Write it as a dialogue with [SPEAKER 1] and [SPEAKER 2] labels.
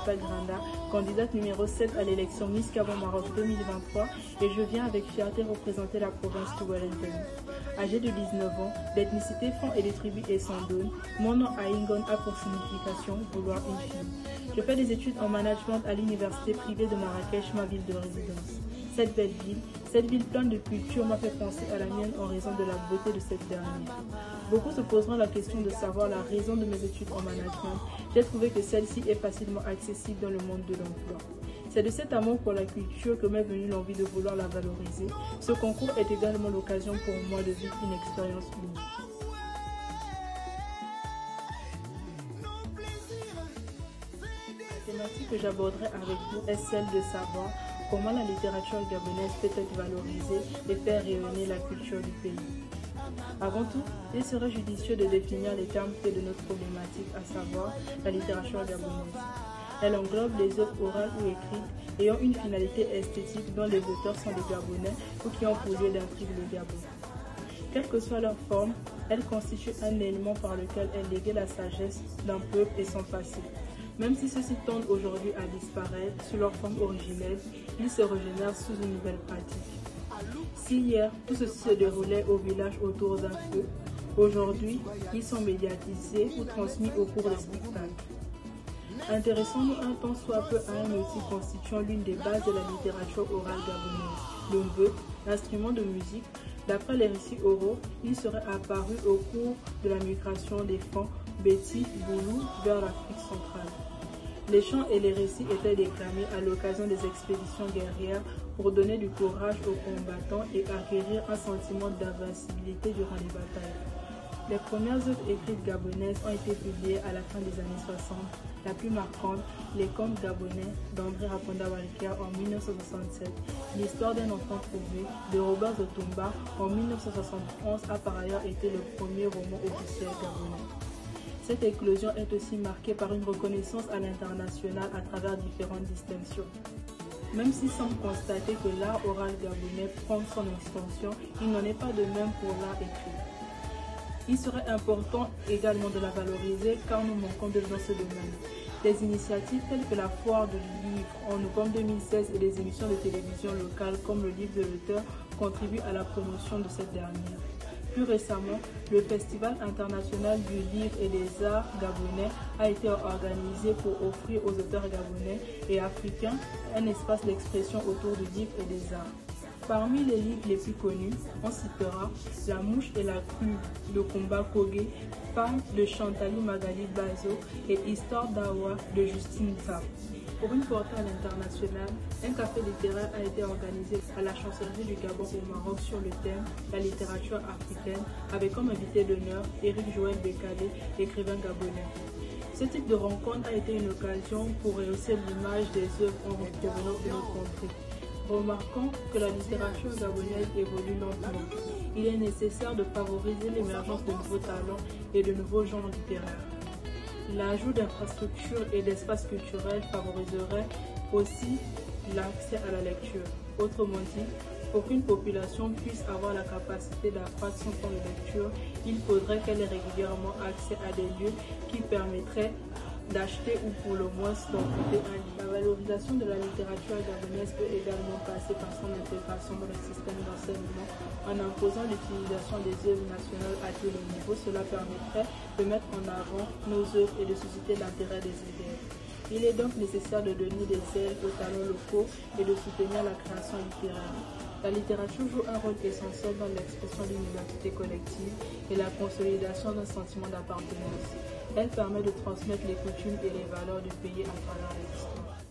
[SPEAKER 1] m'appelle Granda, candidate numéro 7 à l'élection Miss Gabon Maroc 2023 et je viens avec fierté représenter la province de Wellington. Âgée de 19 ans, d'ethnicité Fan et de tribu Essandone, mon nom Aingon a pour signification vouloir une fille. Je fais des études en management à l'université privée de Marrakech, ma ville de résidence. Cette ville pleine de culture m'a fait penser à la mienne en raison de la beauté de cette dernière. Beaucoup se poseront la question de savoir la raison de mes études en management. J'ai trouvé que celle-ci est facilement accessible dans le monde de l'emploi. C'est de cet amour pour la culture que m'est venue l'envie de vouloir la valoriser. Ce concours est également l'occasion pour moi de vivre une expérience unique. La thématique que j'aborderai avec vous est celle de savoir comment la littérature gabonaise peut être valorisée et faire rayonner la culture du pays. Avant tout, il serait judicieux de définir les termes clés de notre problématique, à savoir la littérature gabonaise. Elle englobe les œuvres orales ou écrites ayant une finalité esthétique dont les auteurs sont des Gabonais ou qui ont pour lieu d'intriguer le Gabon. Quelle que soit leur forme, elle constitue un élément par lequel elle léguait la sagesse d'un peuple et son passé. Même si ceux-ci tendent aujourd'hui à disparaître sous leur forme originelle, ils se régénèrent sous une nouvelle pratique. Si hier, tout ceci se déroulait au village autour d'un feu, aujourd'hui, ils sont médiatisés ou transmis au cours des spectacles. Intéressons-nous un temps soit peu à un outil constituant l'une des bases de la littérature orale gabonaise, le mbeut, l'instrument de musique. D'après les récits oraux, il serait apparu au cours de la migration des Fans, Béti, Boulou vers l'Afrique centrale. Les chants et les récits étaient déclamés à l'occasion des expéditions guerrières pour donner du courage aux combattants et acquérir un sentiment d'invincibilité durant les batailles. Les premières œuvres écrites gabonaises ont été publiées à la fin des années 60. La plus marquante, Les Contes gabonais d'André Raponda Walker en 1967. L'histoire d'un enfant trouvé de Robert Zotumba en 1971 a par ailleurs été le premier roman officiel gabonais. Cette éclosion est aussi marquée par une reconnaissance à l'international à travers différentes distinctions. Même s'il semble constater que l'art oral gabonais prend son extension, il n'en est pas de même pour l'art écrit. Il serait important également de la valoriser car nous manquons de dans ce domaine. Des initiatives telles que la foire de livres en novembre 2016 et des émissions de télévision locales comme le livre de l'auteur contribuent à la promotion de cette dernière. Plus récemment, le Festival international du livre et des arts gabonais a été organisé pour offrir aux auteurs gabonais et africains un espace d'expression autour du livre et des arts. Parmi les livres les plus connus, on citera La Mouche et la Crue de Combat Kogé, Femme de Chantali Magali Bazo et Histoire d'Awa de Justine Tap. Pour une portée à l'international, un café littéraire a été organisé à la chancellerie du Gabon au Maroc sur le thème La littérature africaine, avec comme invité d'honneur Éric Joël Bécalé, écrivain gabonais. Ce type de rencontre a été une occasion pour rehausser l'image des œuvres en provenance de notre contrée. Remarquons que la littérature gabonaise évolue lentement. Il est nécessaire de favoriser l'émergence de nouveaux talents et de nouveaux genres littéraires. L'ajout d'infrastructures et d'espaces culturels favoriserait aussi l'accès à la lecture. Autrement dit, pour qu'une population puisse avoir la capacité d'accroître son temps de lecture, il faudrait qu'elle ait régulièrement accès à des lieux qui permettraient d'acheter ou pour le moins d'emprunter un livre. La valorisation de la littérature gabonaise peut également passer par son intégration dans le système d'enseignement en imposant l'utilisation des œuvres nationales à tous les niveaux. Cela permettrait de mettre en avant nos œuvres et de susciter l'intérêt des élèves. Il est donc nécessaire de donner des ailes aux talents locaux et de soutenir la création littéraire. La littérature joue un rôle essentiel dans l'expression d'une identité collective et la consolidation d'un sentiment d'appartenance. Elle permet de transmettre les coutumes et les valeurs du pays à travers l'histoire.